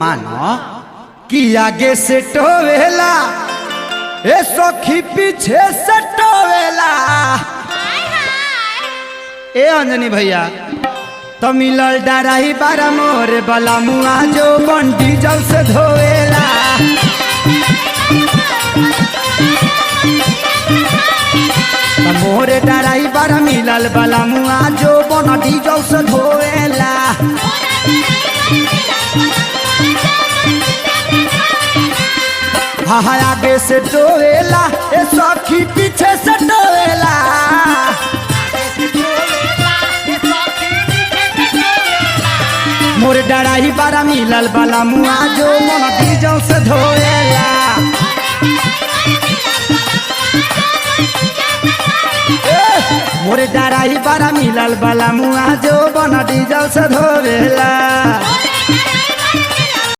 मानो कि आगे से टोवेला ए सखी पीछे से टोवेला। ए अंजनी भैया तो मिलल डराही बारा मोरे बला मुआ जो बंडी जल से धोवेला। मोरे डराही बारा मिलल बला मुआ जो बंडी जल से धोवेला। हाँ आगे से टोवेला ए सखी पीछे से टोवेला। मोरे डराही बारा मिलल बला मुआ जो मन डीजल से धोएला। मोरे डराही बारा मिलल बला मुआ जो मन डीजल से धोएला।